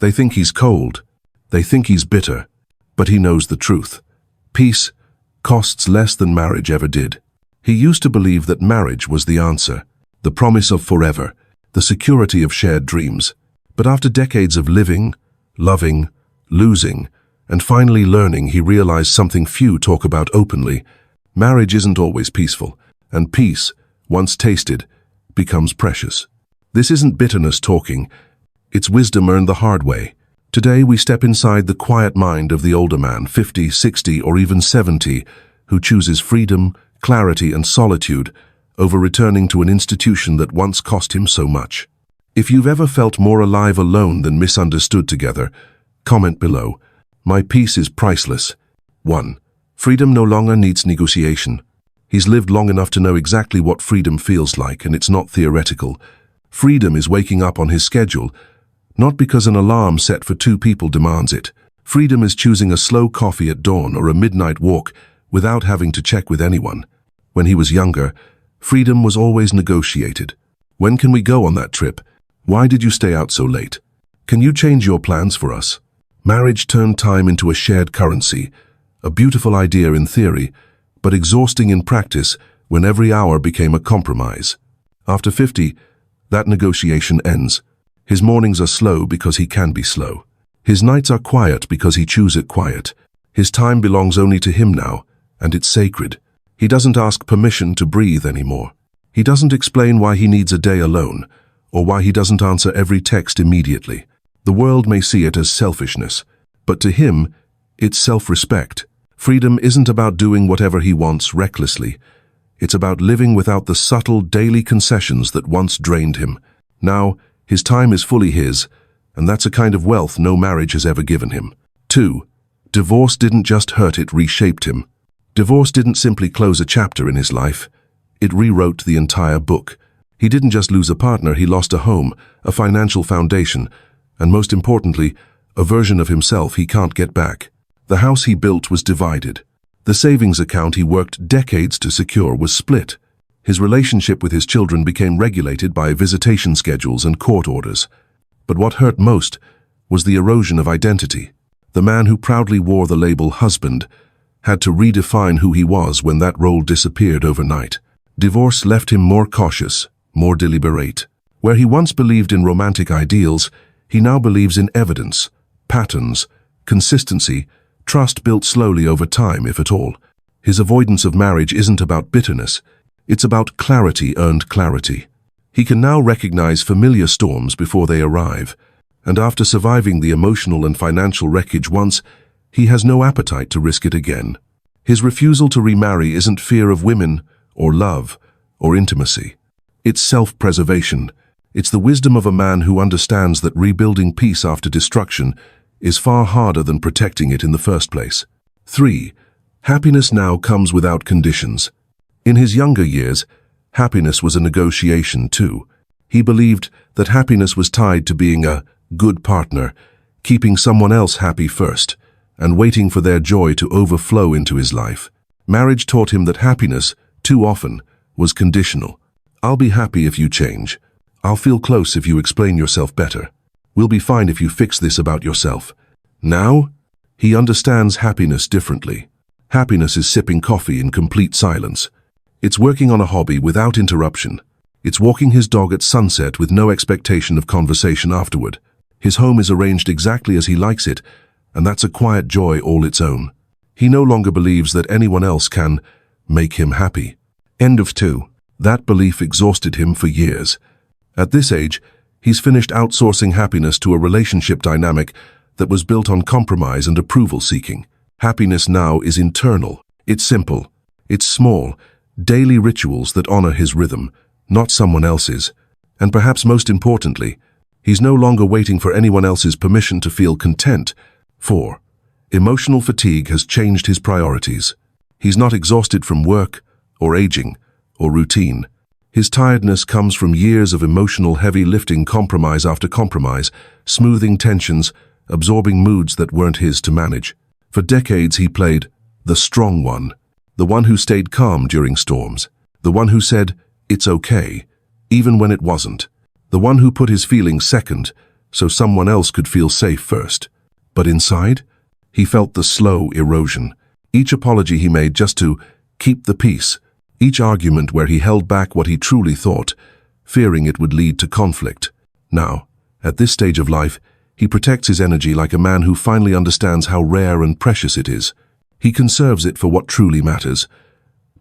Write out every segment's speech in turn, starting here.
They think he's cold. They think he's bitter. But he knows the truth. Peace costs less than marriage ever did. He used to believe that marriage was the answer, the promise of forever, the security of shared dreams. But after decades of living, loving, losing, and finally learning, he realized something few talk about openly. Marriage isn't always peaceful, and peace, once tasted, becomes precious. This isn't bitterness talking, it's wisdom earned the hard way. Today we step inside the quiet mind of the older man, 50, 60, or even 70, who chooses freedom, clarity, and solitude over returning to an institution that once cost him so much. If you've ever felt more alive alone than misunderstood together, comment below. My peace is priceless. 1. Freedom no longer needs negotiation. He's lived long enough to know exactly what freedom feels like, and it's not theoretical. Freedom is waking up on his schedule, not because an alarm set for 2 people demands it. Freedom is choosing a slow coffee at dawn or a midnight walk without having to check with anyone. When he was younger, freedom was always negotiated. When can we go on that trip? Why did you stay out so late? Can you change your plans for us? Marriage turned time into a shared currency, a beautiful idea in theory, but exhausting in practice when every hour became a compromise. After 50, that negotiation ends. His mornings are slow because he can be slow. His nights are quiet because he chooses it quiet. His time belongs only to him now, and it's sacred. He doesn't ask permission to breathe anymore. He doesn't explain why he needs a day alone, or why he doesn't answer every text immediately. The world may see it as selfishness, but to him, it's self-respect. Freedom isn't about doing whatever he wants recklessly. It's about living without the subtle daily concessions that once drained him. Now, his time is fully his, and that's a kind of wealth no marriage has ever given him. 2. Divorce didn't just hurt, it reshaped him. Divorce didn't simply close a chapter in his life. It rewrote the entire book. He didn't just lose a partner, he lost a home, a financial foundation, and most importantly, a version of himself he can't get back. The house he built was divided. The savings account he worked decades to secure was split. His relationship with his children became regulated by visitation schedules and court orders. But what hurt most was the erosion of identity. The man who proudly wore the label husband had to redefine who he was when that role disappeared overnight. Divorce left him more cautious, more deliberate. Where he once believed in romantic ideals, he now believes in evidence, patterns, consistency, trust built slowly over time, if at all. His avoidance of marriage isn't about bitterness, it's about clarity earned clarity. He can now recognize familiar storms before they arrive, and after surviving the emotional and financial wreckage once, he has no appetite to risk it again. His refusal to remarry isn't fear of women, or love, or intimacy. It's self-preservation. It's the wisdom of a man who understands that rebuilding peace after destruction is far harder than protecting it in the first place. 3. Happiness now comes without conditions. In his younger years, happiness was a negotiation too. He believed that happiness was tied to being a good partner, keeping someone else happy first, and waiting for their joy to overflow into his life. Marriage taught him that happiness, too often, was conditional. I'll be happy if you change. I'll feel close if you explain yourself better. We'll be fine if you fix this about yourself. Now, he understands happiness differently. Happiness is sipping coffee in complete silence. It's working on a hobby without interruption. It's walking his dog at sunset with no expectation of conversation afterward. His home is arranged exactly as he likes it, and that's a quiet joy all its own. He no longer believes that anyone else can make him happy. End of 2. That belief exhausted him for years. At this age, he's finished outsourcing happiness to a relationship dynamic that was built on compromise and approval-seeking. Happiness now is internal. It's simple. It's small, daily rituals that honor his rhythm, not someone else's. And perhaps most importantly, he's no longer waiting for anyone else's permission to feel content. 4. Emotional fatigue has changed his priorities. He's not exhausted from work, or aging, or routine. His tiredness comes from years of emotional heavy lifting, compromise after compromise, smoothing tensions, absorbing moods that weren't his to manage. For decades he played the strong one, the one who stayed calm during storms, the one who said, "It's okay," even when it wasn't, the one who put his feelings second, so someone else could feel safe first. But inside, he felt the slow erosion. Each apology he made just to keep the peace, each argument where he held back what he truly thought, fearing it would lead to conflict. Now, at this stage of life, he protects his energy like a man who finally understands how rare and precious it is. He conserves it for what truly matters: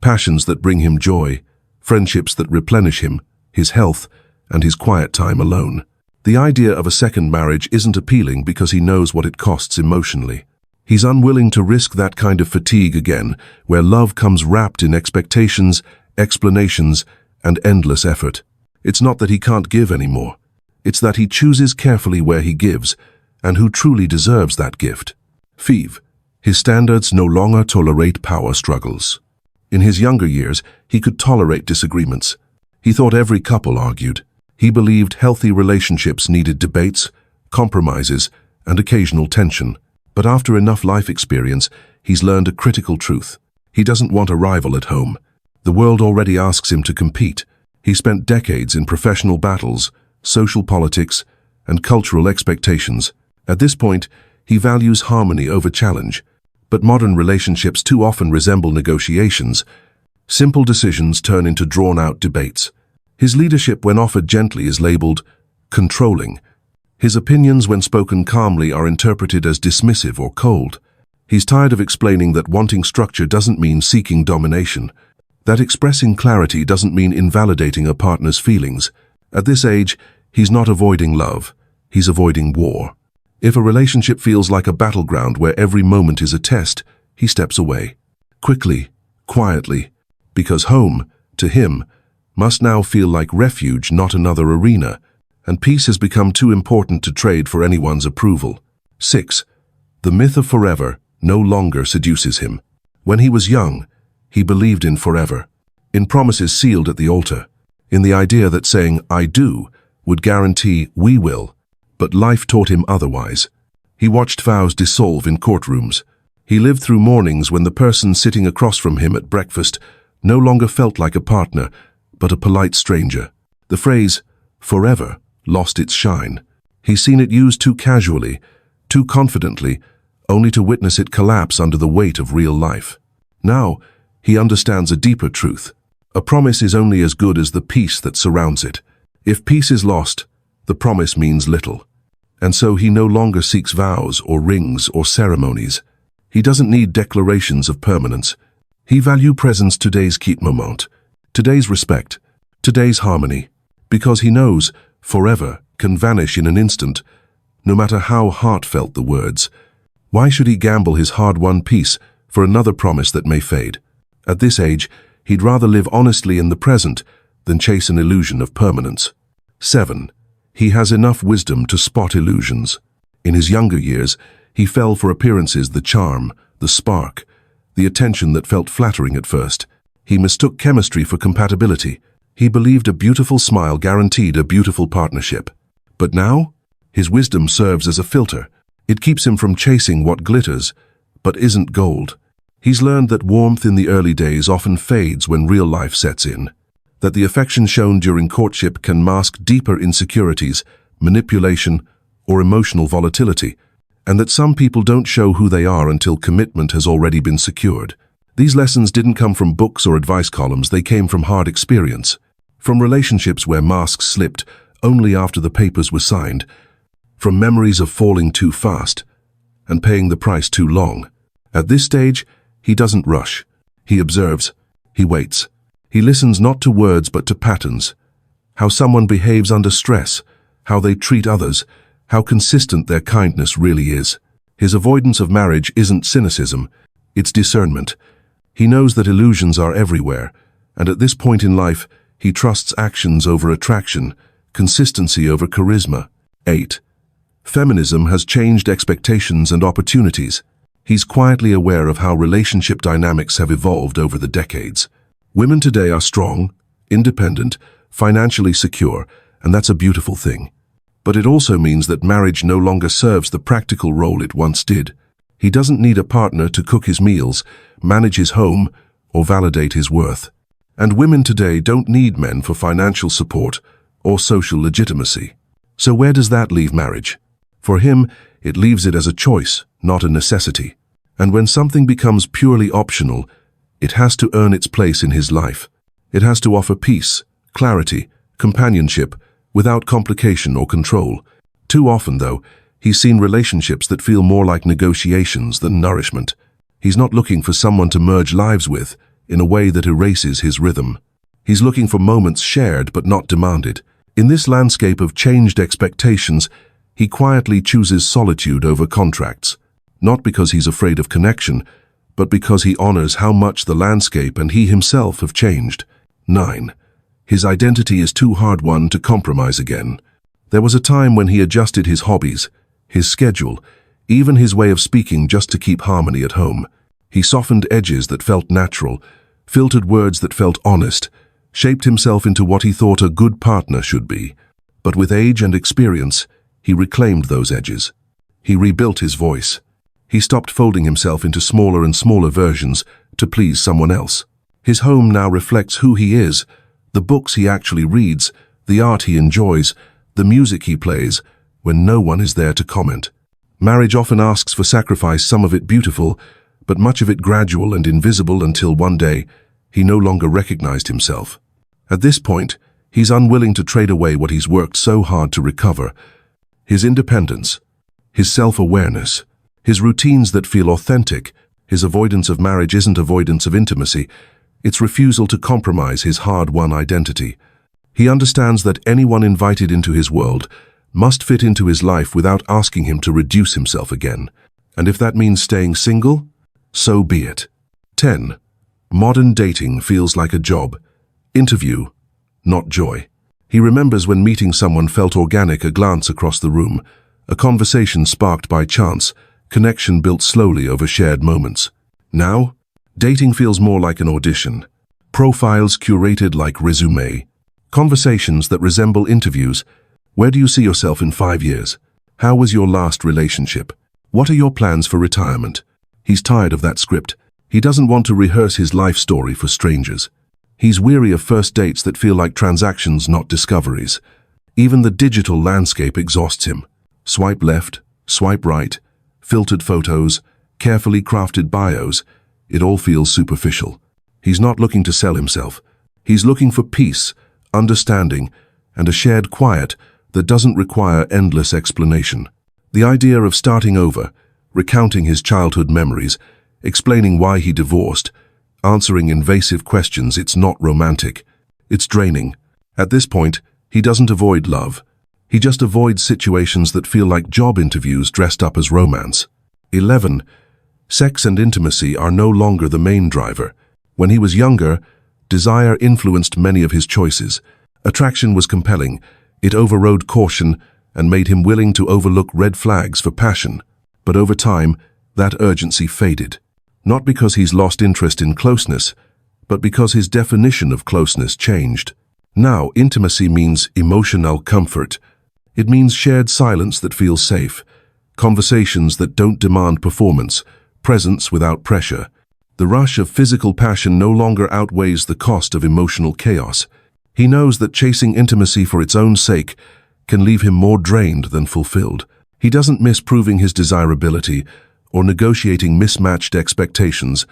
passions that bring him joy, friendships that replenish him, his health, and his quiet time alone. The idea of a second marriage isn't appealing because he knows what it costs emotionally. He's unwilling to risk that kind of fatigue again, where love comes wrapped in expectations, explanations, and endless effort. It's not that he can't give anymore. It's that he chooses carefully where he gives, and who truly deserves that gift. 5. His standards no longer tolerate power struggles. In his younger years, he could tolerate disagreements. He thought every couple argued. He believed healthy relationships needed debates, compromises, and occasional tension. But after enough life experience, he's learned a critical truth. He doesn't want a rival at home. The world already asks him to compete. He spent decades in professional battles, social politics, and cultural expectations. At this point, he values harmony over challenge. But modern relationships too often resemble negotiations. Simple decisions turn into drawn-out debates. His leadership, when offered gently, is labeled controlling. His opinions, when spoken calmly, are interpreted as dismissive or cold. He's tired of explaining that wanting structure doesn't mean seeking domination, that expressing clarity doesn't mean invalidating a partner's feelings. At this age, he's not avoiding love, he's avoiding war. If a relationship feels like a battleground where every moment is a test, he steps away. Quickly, quietly, because home, to him, must now feel like refuge, not another arena, and peace has become too important to trade for anyone's approval. 6. The myth of forever no longer seduces him. When he was young, he believed in forever, in promises sealed at the altar, in the idea that saying "I do" would guarantee "we will." But life taught him otherwise. He watched vows dissolve in courtrooms. He lived through mornings when the person sitting across from him at breakfast no longer felt like a partner, but a polite stranger. The phrase "forever" lost its shine. He's seen it used too casually, too confidently, only to witness it collapse under the weight of real life. Now, he understands a deeper truth. A promise is only as good as the peace that surrounds it. If peace is lost, the promise means little. And so he no longer seeks vows or rings or ceremonies. He doesn't need declarations of permanence. He values presence, today's keep moment, today's respect, today's harmony, because he knows forever can vanish in an instant, no matter how heartfelt the words. Why should he gamble his hard-won peace for another promise that may fade? At this age, he'd rather live honestly in the present than chase an illusion of permanence. 7. He has enough wisdom to spot illusions. In his younger years, he fell for appearances, the charm, the spark, the attention that felt flattering at first. He mistook chemistry for compatibility. He believed a beautiful smile guaranteed a beautiful partnership. But now, his wisdom serves as a filter. It keeps him from chasing what glitters, but isn't gold. He's learned that warmth in the early days often fades when real life sets in, that the affection shown during courtship can mask deeper insecurities, manipulation, or emotional volatility, and that some people don't show who they are until commitment has already been secured. These lessons didn't come from books or advice columns, they came from hard experience, from relationships where masks slipped only after the papers were signed, from memories of falling too fast and paying the price too long. At this stage, he doesn't rush. He observes. He waits. He listens not to words but to patterns. How someone behaves under stress, how they treat others, how consistent their kindness really is. His avoidance of marriage isn't cynicism, it's discernment. He knows that illusions are everywhere, and at this point in life, he trusts actions over attraction, consistency over charisma. 8. Feminism has changed expectations and opportunities. He's quietly aware of how relationship dynamics have evolved over the decades. Women today are strong, independent, financially secure, and that's a beautiful thing. But it also means that marriage no longer serves the practical role it once did. He doesn't need a partner to cook his meals, manage his home, or validate his worth. And women today don't need men for financial support or social legitimacy. So where does that leave marriage? For him, it leaves it as a choice, not a necessity. And when something becomes purely optional, it has to earn its place in his life. It has to offer peace, clarity, companionship, without complication or control. Too often, though, he's seen relationships that feel more like negotiations than nourishment. He's not looking for someone to merge lives with in a way that erases his rhythm. He's looking for moments shared but not demanded. In this landscape of changed expectations, he quietly chooses solitude over contracts, not because he's afraid of connection, but because he honors how much the landscape and he himself have changed. 9. His identity is too hard-won to compromise again. There was a time when he adjusted his hobbies, his schedule, even his way of speaking just to keep harmony at home. He softened edges that felt natural, filtered words that felt honest, shaped himself into what he thought a good partner should be. But with age and experience, he reclaimed those edges. He rebuilt his voice. He stopped folding himself into smaller and smaller versions to please someone else. His home now reflects who he is, the books he actually reads, the art he enjoys, the music he plays, when no one is there to comment. Marriage often asks for sacrifice, some of it beautiful, but much of it gradual and invisible until one day, he no longer recognized himself. At this point, he's unwilling to trade away what he's worked so hard to recover: his independence, his self-awareness, his routines that feel authentic. His avoidance of marriage isn't avoidance of intimacy, it's refusal to compromise his hard-won identity. He understands that anyone invited into his world must fit into his life without asking him to reduce himself again. And if that means staying single, so be it. 10. Modern dating feels like a job. Interview, not joy. He remembers when meeting someone felt organic: a glance across the room, a conversation sparked by chance, connection built slowly over shared moments. Now, dating feels more like an audition. Profiles curated like resume. Conversations that resemble interviews. Where do you see yourself in 5 years? How was your last relationship? What are your plans for retirement? He's tired of that script. He doesn't want to rehearse his life story for strangers. He's weary of first dates that feel like transactions, not discoveries. Even the digital landscape exhausts him. Swipe left, swipe right, filtered photos, carefully crafted bios. It all feels superficial. He's not looking to sell himself. He's looking for peace, understanding, and a shared quiet that doesn't require endless explanation. The idea of starting over, recounting his childhood memories, explaining why he divorced, answering invasive questions, it's not romantic. It's draining. At this point, he doesn't avoid love. He just avoids situations that feel like job interviews dressed up as romance. 11. Sex and intimacy are no longer the main driver. When he was younger, desire influenced many of his choices. Attraction was compelling. It overrode caution and made him willing to overlook red flags for passion. But over time, that urgency faded. Not because he's lost interest in closeness, but because his definition of closeness changed. Now, intimacy means emotional comfort. It means shared silence that feels safe, conversations that don't demand performance, presence without pressure. The rush of physical passion no longer outweighs the cost of emotional chaos. He knows that chasing intimacy for its own sake can leave him more drained than fulfilled. He doesn't miss proving his desirability, or negotiating mismatched expectations,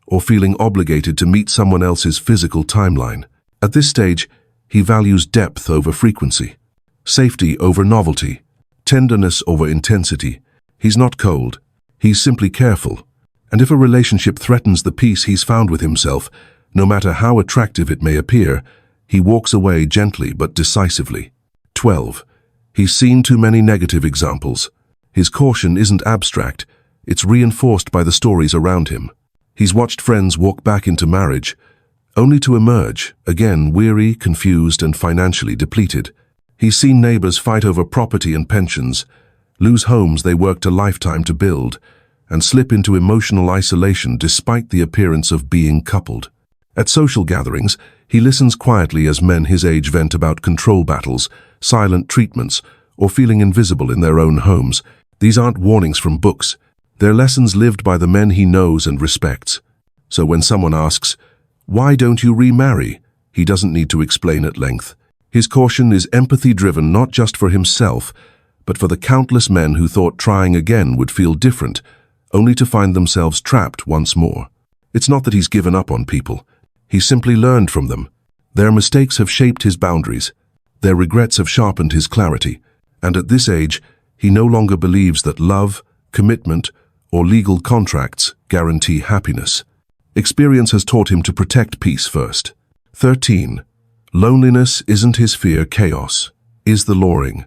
or feeling obligated to meet someone else's physical timeline. At this stage, he values depth over frequency, safety over novelty, tenderness over intensity. He's not cold, he's simply careful. And if a relationship threatens the peace he's found with himself, no matter how attractive it may appear, he walks away gently but decisively. 12. He's seen too many negative examples. His caution isn't abstract, it's reinforced by the stories around him. He's watched friends walk back into marriage, only to emerge, again weary, confused, and financially depleted. He's seen neighbors fight over property and pensions, lose homes they worked a lifetime to build, and slip into emotional isolation despite the appearance of being coupled. At social gatherings, he listens quietly as men his age vent about control battles, silent treatments, or feeling invisible in their own homes. These aren't warnings from books. They're lessons lived by the men he knows and respects. So when someone asks, "Why don't you remarry?" he doesn't need to explain at length. His caution is empathy-driven not just for himself, but for the countless men who thought trying again would feel different, only to find themselves trapped once more. It's not that he's given up on people. He's simply learned from them. Their mistakes have shaped his boundaries. Their regrets have sharpened his clarity. And at this age, he no longer believes that love, commitment, or legal contracts guarantee happiness. Experience has taught him to protect peace first. 13. Loneliness isn't his fear, chaos is the luring.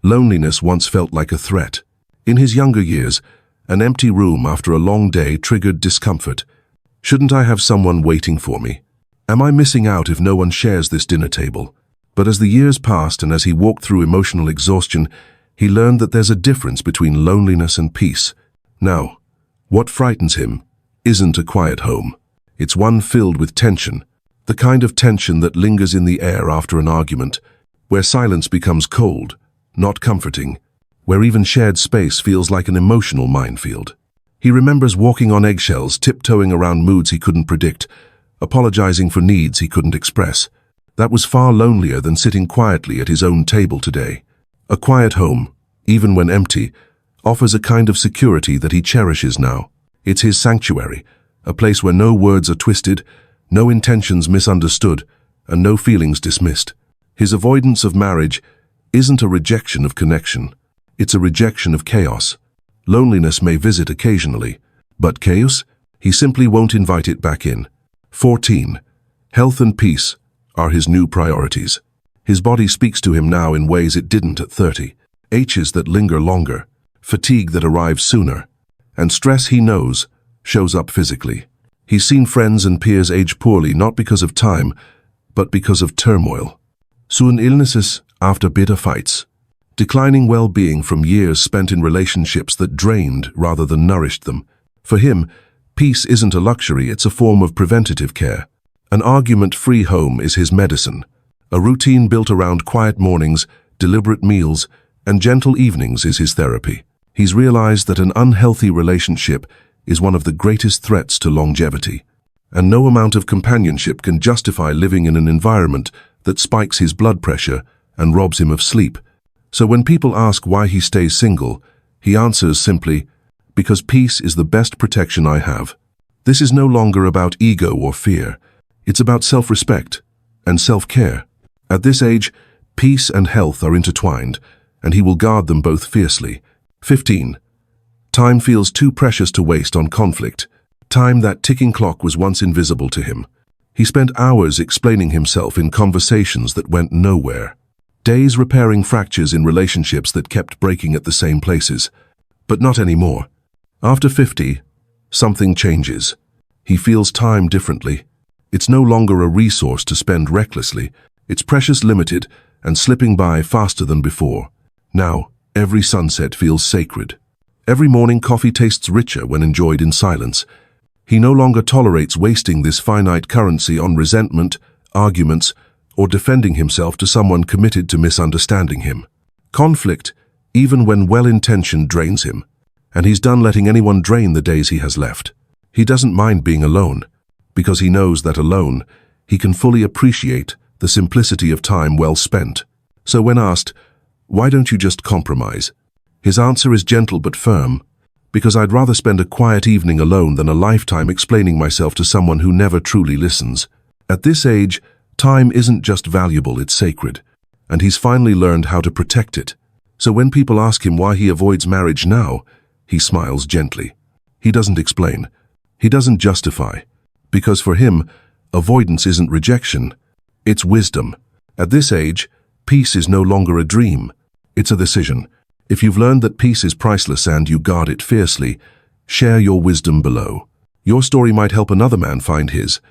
Loneliness once felt like a threat. In his younger years, an empty room after a long day triggered discomfort. Shouldn't I have someone waiting for me? Am I missing out if no one shares this dinner table? But as the years passed and as he walked through emotional exhaustion, he learned that there's a difference between loneliness and peace. Now, what frightens him isn't a quiet home. It's one filled with tension, the kind of tension that lingers in the air after an argument, where silence becomes cold, not comforting, where even shared space feels like an emotional minefield. He remembers walking on eggshells, tiptoeing around moods he couldn't predict, apologizing for needs he couldn't express. That was far lonelier than sitting quietly at his own table today. A quiet home, even when empty, offers a kind of security that he cherishes now. It's his sanctuary, a place where no words are twisted, no intentions misunderstood, and no feelings dismissed. His avoidance of marriage isn't a rejection of connection. It's a rejection of chaos. Loneliness may visit occasionally, but chaos? He simply won't invite it back in. 14. Health and peace are his new priorities. His body speaks to him now in ways it didn't at 30. Aches that linger longer, fatigue that arrives sooner, and stress he knows shows up physically. He's seen friends and peers age poorly not because of time, but because of turmoil. Soon illnesses after bitter fights. Declining well-being from years spent in relationships that drained rather than nourished them. For him, peace isn't a luxury, it's a form of preventative care. An argument-free home is his medicine. A routine built around quiet mornings, deliberate meals, and gentle evenings is his therapy. He's realized that an unhealthy relationship is one of the greatest threats to longevity, and no amount of companionship can justify living in an environment that spikes his blood pressure and robs him of sleep. So when people ask why he stays single, he answers simply, because peace is the best protection I have. This is no longer about ego or fear. It's about self-respect and self-care. At this age, peace and health are intertwined, and he will guard them both fiercely. 15. Time feels too precious to waste on conflict. Time, that ticking clock, was once invisible to him. He spent hours explaining himself in conversations that went nowhere. Days repairing fractures in relationships that kept breaking at the same places. But not anymore. After 50, something changes. He feels time differently. It's no longer a resource to spend recklessly. It's precious, limited, and slipping by faster than before. Now, every sunset feels sacred. Every morning coffee tastes richer when enjoyed in silence. He no longer tolerates wasting this finite currency on resentment, arguments, or defending himself to someone committed to misunderstanding him. Conflict, even when well-intentioned, drains him, and he's done letting anyone drain the days he has left. He doesn't mind being alone, because he knows that alone, he can fully appreciate the simplicity of time well spent. So when asked, "Why don't you just compromise?" his answer is gentle but firm, "Because I'd rather spend a quiet evening alone than a lifetime explaining myself to someone who never truly listens." At this age, time isn't just valuable, it's sacred, and he's finally learned how to protect it. So when people ask him why he avoids marriage now, he smiles gently. He doesn't explain. He doesn't justify. Because for him, avoidance isn't rejection, it's wisdom. At this age, peace is no longer a dream, it's a decision. If you've learned that peace is priceless and you guard it fiercely, share your wisdom below. Your story might help another man find his,